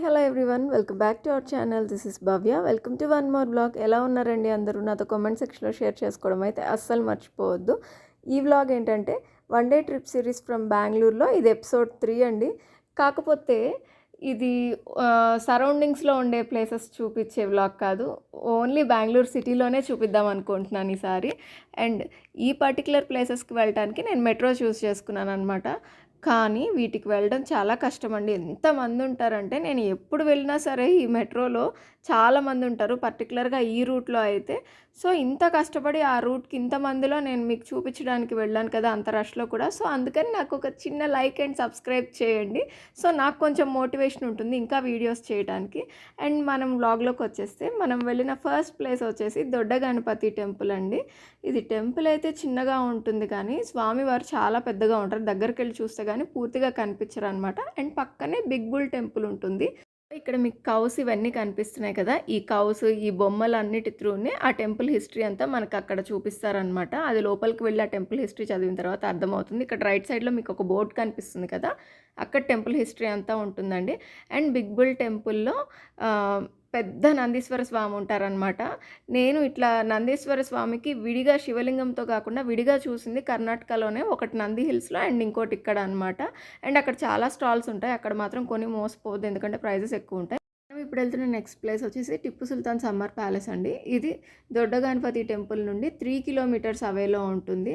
Hi hello everyone, welcome back to our channel. This is Bhavya. Welcome to one more blog. ఎలా ఉన్నారండి అందరూ? నాతో comment సెక్షన్లో share చేసుకోవడం అయితే అస్సలు మర్చిపోవద్దు. ఈ వ్లాగ్ ఏంటంటే one day trip series from బెంగళూరులో ఇది ఎపిసోడ్ 3 అండి. కాకపోతే ఇది సరౌండింగ్స్లో ఉండే ప్లేసెస్ చూపించే వ్లాగ్ కాదు, ఓన్లీ బెంగళూరు సిటీలోనే చూపిద్దాం అనుకుంటున్నాను ఈసారి. అండ్ ఈ పర్టికులర్ ప్లేసెస్కి వెళ్ళడానికి నేను మెట్రో చూస్ చేసుకున్నాను అనమాట. కానీ వీటికి వెళ్ళడం చాలా కష్టం అండి. ఎంతమంది ఉంటారంటే నేను ఎప్పుడు వెళ్ళినా సరే ఈ మెట్రోలో చాలామంది ఉంటారు, పర్టికులర్గా ఈ రూట్లో అయితే. సో ఇంత కష్టపడి ఆ రూట్కి ఇంతమందిలో నేను మీకు చూపించడానికి వెళ్ళాను కదా, అంత రష్లో కూడా. సో అందుకని నాకు ఒక చిన్న లైక్ అండ్ సబ్స్క్రైబ్ చేయండి. సో నాకు కొంచెం మోటివేషన్ ఉంటుంది ఇంకా వీడియోస్ చేయడానికి. అండ్ మనం వ్లాగ్లోకి వచ్చేస్తే మనం వెళ్ళిన ఫస్ట్ ప్లేస్ వచ్చేసి దొడ్డ గణపతి టెంపుల్ అండి. ఇది టెంపుల్ అయితే చిన్నగా ఉంటుంది కానీ స్వామివారు చాలా పెద్దగా ఉంటారు. దగ్గరికి వెళ్ళి చూస్తే కానీ పూర్తిగా కనిపించరు అనమాట. అండ్ పక్కనే బిగ్ బుల్ టెంపుల్ ఉంటుంది. ఇక్కడ మీకు కౌస్ ఇవన్నీ కనిపిస్తున్నాయి కదా, ఈ కౌస్ ఈ బొమ్మలు అన్నిటి త్రూనే ఆ టెంపుల్ హిస్టరీ అంతా మనకు అక్కడ చూపిస్తారనమాట. అది లోపలికి వెళ్ళి ఆ టెంపుల్ హిస్టరీ చదివిన తర్వాత అర్థమవుతుంది. ఇక్కడ రైట్ సైడ్లో మీకు ఒక బోర్డు కనిపిస్తుంది కదా, అక్కడ టెంపుల్ హిస్టరీ అంతా ఉంటుందండి. అండ్ బిగ్ బుల్ టెంపుల్లో పెద్ద నందీశ్వర స్వామి ఉంటారనమాట. నేను ఇట్లా నందీశ్వర స్వామికి విడిగా శివలింగంతో కాకుండా విడిగా చూసింది కర్ణాటకలోనే, ఒకటి నంది హిల్స్లో అండ్ ఇంకోటి ఇక్కడ అనమాట. అండ్ అక్కడ చాలా స్టాల్స్ ఉంటాయి, అక్కడ మాత్రం కొని మోసపోవద్దు ఎందుకంటే ప్రైజెస్ ఎక్కువ ఉంటాయి. మనం ఇప్పుడు వెళ్తున్న నెక్స్ట్ ప్లేస్ వచ్చేసి టిప్పు సుల్తాన్ సమ్మర్ ప్యాలెస్ అండి. ఇది దొడ్డ గణపతి టెంపుల్ నుండి 3 కిలోమీటర్స్ అవేలో ఉంటుంది.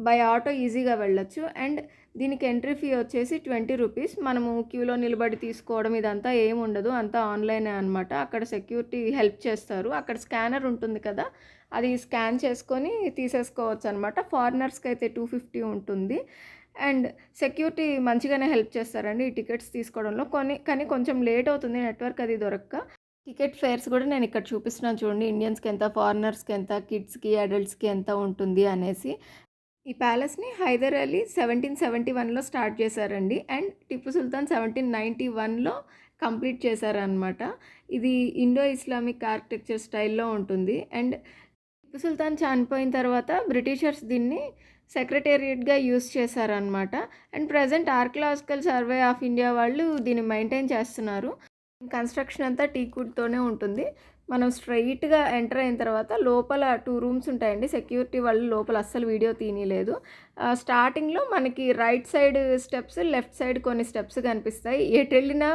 బై ఆటో ఈజీగా వెళ్ళొచ్చు. అండ్ దీనికి ఎంట్రీ ఫీ వచ్చేసి 20 రూపీస్. మనము క్యూలో నిలబడి తీసుకోవడం ఇదంతా ఏమి ఉండదు, అంతా ఆన్లైనే అనమాట. అక్కడ సెక్యూరిటీ హెల్ప్ చేస్తారు. అక్కడ స్కానర్ ఉంటుంది కదా, అది స్కాన్ చేసుకొని తీసేసుకోవచ్చు అనమాట. ఫారినర్స్కి అయితే 250 ఉంటుంది. అండ్ సెక్యూరిటీ మంచిగానే హెల్ప్ చేస్తారండి ఈ టికెట్స్ తీసుకోవడంలో. కానీ కొంచెం లేట్ అవుతుంది నెట్వర్క్ అది దొరక్క. టికెట్ ఫేర్స్ కూడా నేను ఇక్కడ చూపిస్తున్నాను చూడండి, ఇండియన్స్కి ఎంత, ఫారినర్స్కి ఎంత, కిడ్స్కి అడల్ట్స్కి ఎంత ఉంటుంది అనేసి. ఈ ప్యాలెస్ని హైదర్ అలీ 1771లో స్టార్ట్ చేశారండి. అండ్ టిప్పు సుల్తాన్ 1791లో కంప్లీట్ చేశారనమాట. ఇది ఇండో ఇస్లామిక్ ఆర్కిటెక్చర్ స్టైల్లో ఉంటుంది. అండ్ టిప్పు సుల్తాన్ చనిపోయిన తర్వాత బ్రిటిషర్స్ దీన్ని సెక్రటేరియట్గా యూస్ చేశారనమాట. And present archaeological survey of India వాళ్ళు దీన్ని మెయింటైన్ చేస్తున్నారు. కన్స్ట్రక్షన్ అంతా టీక్వుడ్తోనే ఉంటుంది. మనం స్ట్రైట్గా ఎంటర్ అయిన తర్వాత లోపల 2 రూమ్స్ ఉంటాయండి. సెక్యూరిటీ వాళ్ళు లోపల అస్సలు వీడియో తీయలేదు. స్టార్టింగ్లో మనకి right side steps, left side కొన్ని స్టెప్స్ కనిపిస్తాయి. ఎటు వెళ్ళినా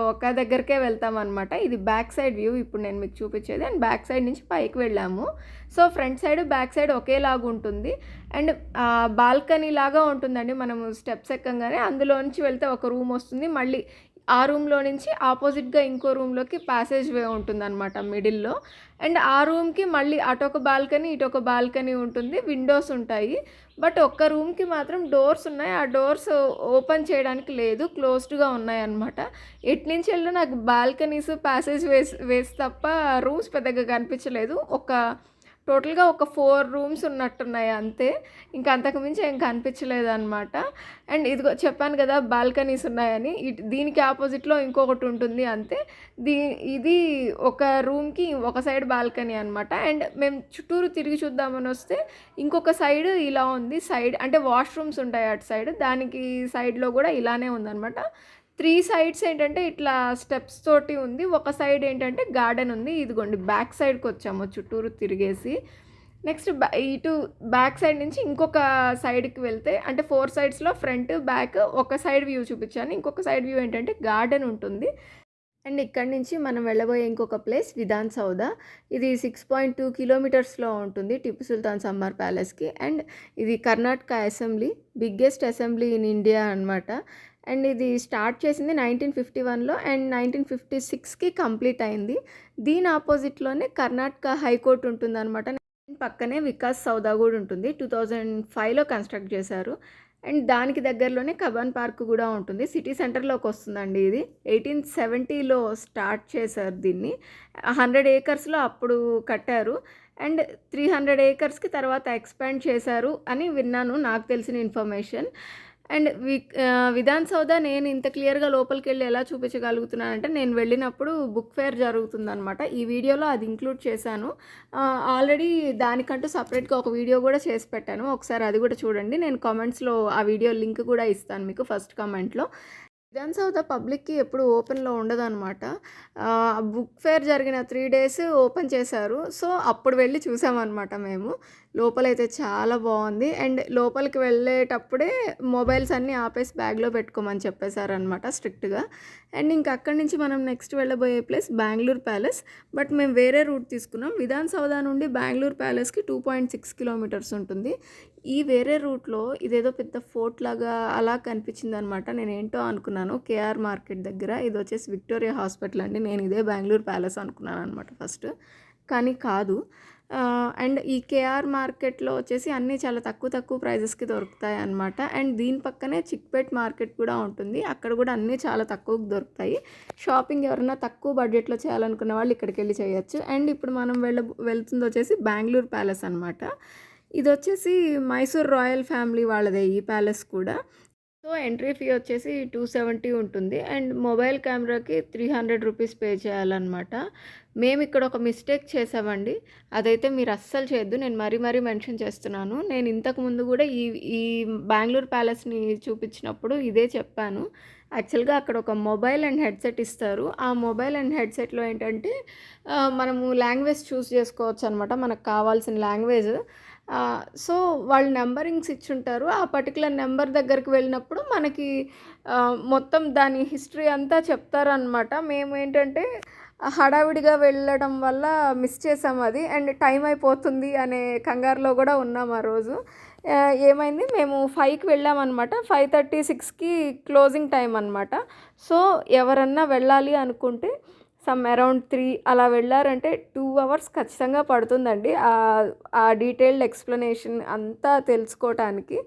ఒక దగ్గరికే వెళ్తామన్నమాట. ఇది బ్యాక్ సైడ్ వ్యూ ఇప్పుడు నేను మీకు చూపించేది. అండ్ బ్యాక్ సైడ్ నుంచి పైకి వెళ్ళాము. So front side back side ఒకేలాగా ఉంటుంది. అండ్ బాల్కనీ లాగా ఉంటుందండి. మనము స్టెప్స్ ఎక్కగానే అందులోంచి వెళ్తే ఒక రూమ్ వస్తుంది, మళ్ళీ ఆ రూమ్లో నుంచి ఆపోజిట్గా ఇంకో రూమ్లోకి ప్యాసేజ్ వే ఉంటుందన్నమాట మిడిల్లో. అండ్ ఆ రూమ్కి మళ్ళీ అటొక బాల్కనీ ఇటొక బాల్కనీ ఉంటుంది, విండోస్ ఉంటాయి. బట్ ఒక్క రూమ్కి మాత్రం డోర్స్ ఉన్నాయి, ఆ డోర్స్ ఓపెన్ చేయడానికి లేదు, క్లోజ్డ్గా ఉన్నాయన్నమాట. ఎటు నుంచి వెళ్ళినా నాకు బాల్కనీస్ ప్యాసేజ్ వేసి తప్ప రూమ్స్ పెద్దగా కనిపించలేదు. టోటల్గా ఒక 4 రూమ్స్ ఉన్నట్టున్నాయి అంతే, ఇంకా అంతకుమించి ఏం కనిపించలేదు అనమాట. అండ్ ఇదిగో చెప్పాను కదా బాల్కనీస్ ఉన్నాయని, దీనికి ఆపోజిట్లో ఇంకొకటి ఉంటుంది అంతే. ఇది ఒక రూమ్కి ఒక సైడ్ బాల్కనీ అనమాట. అండ్ మేము చుట్టూరు తిరిగి చూద్దామని వస్తే ఇంకొక సైడ్ ఇలా ఉంది. సైడ్ అంటే వాష్రూమ్స్ ఉంటాయి అటు సైడ్, దానికి సైడ్లో కూడా ఇలానే ఉందన్నమాట. 3 సైడ్స్ ఏంటంటే ఇట్లా స్టెప్స్ తోటి ఉంది, ఒక సైడ్ ఏంటంటే గార్డెన్ ఉంది. ఇదిగోండి బ్యాక్ సైడ్కి వచ్చాము చుట్టూరు తిరిగేసి. నెక్స్ట్ ఇటు బ్యాక్ సైడ్ నుంచి ఇంకొక సైడ్కి వెళ్తే అంటే 4 సైడ్స్లో ఫ్రంట్ బ్యాక్ ఒక సైడ్ వ్యూ చూపించాను, ఇంకొక సైడ్ వ్యూ ఏంటంటే గార్డెన్ ఉంటుంది. అండ్ ఇక్కడి నుంచి మనం వెళ్ళబోయే ఇంకొక ప్లేస్ విధాన్ సౌధ. ఇది 6.2 కిలోమీటర్స్లో ఉంటుంది టిప్పు సుల్తాన్ సమ్మర్ ప్యాలెస్కి. అండ్ ఇది Karnataka assembly, biggest assembly in India అనమాట. అండ్ ఇది స్టార్ట్ చేసింది 1951లో అండ్ 1956కి కంప్లీట్ అయింది. దీని ఆపోజిట్లోనే కర్ణాటక హైకోర్టు ఉంటుందన్నమాట. పక్కనే వికాస్ సౌధ కూడా ఉంటుంది, 2005లో కన్స్ట్రక్ట్ చేశారు. అండ్ దానికి దగ్గరలోనే కబాన్ పార్క్ కూడా ఉంటుంది. సిటీ సెంటర్లోకి వస్తుందండి. ఇది 1870లో స్టార్ట్ చేశారు దీన్ని. 100 ఏకర్స్లో అప్పుడు కట్టారు. అండ్ 300 ఏకర్స్కి తర్వాత ఎక్స్పాండ్ చేశారు అని విన్నాను, నాకు తెలిసిన ఇన్ఫర్మేషన్. అండ్ విధాన్ సౌధ నేను ఇంత క్లియర్గా లోపలికి వెళ్ళి ఎలా చూపించగలుగుతున్నానంటే, నేను వెళ్ళినప్పుడు బుక్ ఫేర్ జరుగుతుందనమాట. ఈ వీడియోలో అది ఇంక్లూడ్ చేశాను. ఆల్రెడీ దానికంటూ సపరేట్గా ఒక వీడియో కూడా చేసి పెట్టాను, ఒకసారి అది కూడా చూడండి. నేను కామెంట్స్లో ఆ వీడియో లింక్ కూడా ఇస్తాను మీకు ఫస్ట్ కామెంట్లో. విధాన్ సౌధ పబ్లిక్‌కి ఎప్పుడు ఓపెన్‌లో ఉండదనమాట. బుక్ ఫేర్ జరిగిన 3 డేస్ ఓపెన్ చేశారు. సో, అప్పుడు వెళ్లి చూసామనమాట మేము. లోపలైతే చాలా బావుంది. అండ్ లోపలికి వెళ్ళేటప్పుడే మొబైల్స్ అన్నీ ఆపేసి బ్యాగ్‌లో పెట్టుకోమని చెప్పేసారనమాట స్ట్రిక్ట్‌గా. అండ్ ఇంక అక్కడి నుంచి మనం నెక్స్ట్ వెళ్ళబోయే ప్లేస్ బెంగుళూరు ప్యాలెస్. బట్ మేము వేరే రూట్ తీసుకున్నాం. విధాన్ సౌధ నుండి బెంగుళూరు ప్యాలెస్‌కి 2.6 కిలోమీటర్స్ ఉంటుంది. ఈ వేరే రూట్‌లో ఇదేదో పెద్ద ఫోర్ట్ లాగా అలా కనిపించిందనమాట. నేనేంటో అనుకున్నాను. కేఆర్ మార్కెట్ దగ్గర ఇదొచ్చేసి విక్టోరియా హాస్పిటల్ అండి. నేను ఇదే బెంగుళూరు ప్యాలెస్ అనుకున్నాననమాట ఫస్ట్. కానీ కాదు. అండ్ ఈ కేఆర్ మార్కెట్‌లో వచ్చేసి అన్నీ చాలా తక్కువ తక్కువ ప్రైజెస్‌కి దొరుకుతాయన్నమాట. అండ్ దీని పక్కనే చిక్‌పేట్ మార్కెట్ కూడా ఉంటుంది. అక్కడ కూడా అన్నీ చాలా తక్కువకి దొరుకుతాయి. షాపింగ్ ఎవరైనా తక్కువ బడ్జెట్‌లో చేయాలనుకునే వాళ్ళు ఇక్కడికెళ్ళి చేయొచ్చు. అండ్ ఇప్పుడు మనం వెళ్తుందొచ్చేసి బెంగుళూరు ప్యాలెస్ అనమాట. ఇదొచ్చేసి మైసూర్ రాయల్ ఫ్యామిలీ వాళ్ళదే ఈ ప్యాలెస్ కూడా. సో, ఎంట్రీ ఫీ వచ్చేసి 270 ఉంటుంది. అండ్ మొబైల్ కెమెరాకి 300 రూపీస్ పే చేయాలన్నమాట. మేమిక్కడ ఒక మిస్టేక్ చేసామండి. అదైతే మీరు అస్సలు చేయొద్దు. నేను మరీ మెన్షన్ చేస్తున్నాను. నేను ఇంతకుముందు కూడా ఈ ఈ బెంగుళూరు ప్యాలెస్‌ని చూపించినప్పుడు ఇదే చెప్పాను. యాక్చువల్‌గా అక్కడ ఒక మొబైల్ అండ్ హెడ్సెట్ ఇస్తారు. ఆ మొబైల్ అండ్ హెడ్సెట్‌లో ఏంటంటే మనము లాంగ్వేజ్ చూస్ చేసుకోవచ్చనమాట. మనకు కావాల్సిన లాంగ్వేజ్. సో, వాళ్ళు నంబరింగ్స్ ఇచ్చుంటారు. ఆ పర్టిక్యులర్ నెంబర్ దగ్గరికి వెళ్ళినప్పుడు మనకి మొత్తం దాని హిస్టరీ అంతా చెప్తారనమాట. మేమేంటంటే హడావిడిగా వెళ్ళడం వల్ల మిస్ చేసాం అది. అండ్ టైం అయిపోతుంది అనే కంగారులో కూడా ఉన్నాం ఆ రోజు. ఏమైంది మేము 5కి వెళ్ళామనమాట. 5:30, 6కి క్లోజింగ్ టైం అనమాట. సో, ఎవరన్నా వెళ్ళాలి అనుకుంటే అరౌండ్ 3 అలా వెళ్ళారంటే 2 అవర్స్ ఖచ్చితంగా పడుతుందండి. ఆ డీటెయిల్డ్ ఎక్స్‌ప్లనేషన్ అంతా తెలుసుకోవటానికి.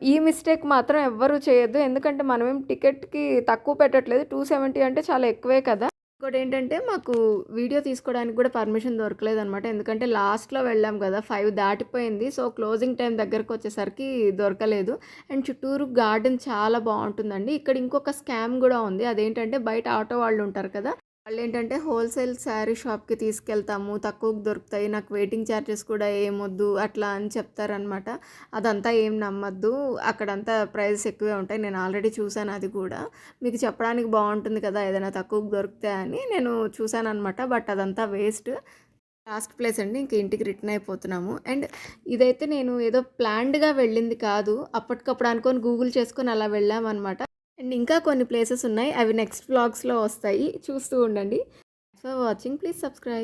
ఈ మిస్టేక్ మాత్రం ఎవ్వరు చేయొద్దు. ఎందుకంటే మనమేం టికెట్‌కి తక్కువ పెట్టట్లేదు. 270 అంటే చాలా ఎక్కువే కదా! ఇంకోటేంటంటే మాకు వీడియో తీసుకోవడానికి కూడా పర్మిషన్ దొరకలేదనమాట. ఎందుకంటే లాస్ట్‌లో వెళ్ళాం కదా! 5 దాటిపోయింది. సో, క్లోజింగ్ టైం దగ్గరకొచ్చేసరికి దొరకలేదు. అండ్ చుట్టూరు గార్డెన్ చాలా బావుంటుందండి. ఇక్కడ ఇంకొక స్కామ్ గూడా ఉంది. అదేంటంటే బయట ఆటో వాళ్ళు ఉంటారు కదా! వాళ్ళేంటంటే హోల్‌సేల్ శారీ షాప్‌కి తీసుకెళ్తాము. తక్కువకి దొరుకుతాయి. నాకు వెయిటింగ్ చార్జెస్ కూడా ఏమొద్దు అట్లా అని చెప్తారనమాట. అదంతా ఏం నమ్మొద్దు. అక్కడంతా ప్రైజెస్ ఎక్కువే ఉంటాయి. నేను ఆల్రెడీ చూసాను అది కూడా. మీకు చెప్పడానికి బావుంటుంది కదా! ఏదైనా తక్కువకి దొరికితే అని నేను చూసాననమాట. బట్ అదంతా వేస్ట్. లాస్ట్ ప్లేస్ అండి. ఇంక ఇంటికి రిటర్న్ అయిపోతున్నాము. అండ్ ఇదైతే నేను ఏదో ప్లాన్డ్‌గా వెళ్ళింది కాదు. అప్పటికప్పుడు అనుకోని గూగుల్ చేసుకొని అలా వెళ్ళామనమాట. అండ్ ఇంకా కొన్ని ప్లేసెస్ ఉన్నాయి. అవి నెక్స్ట్ వ్లాగ్స్‌లో వస్తాయి. చూస్తూ ఉండండి. For watching please subscribe.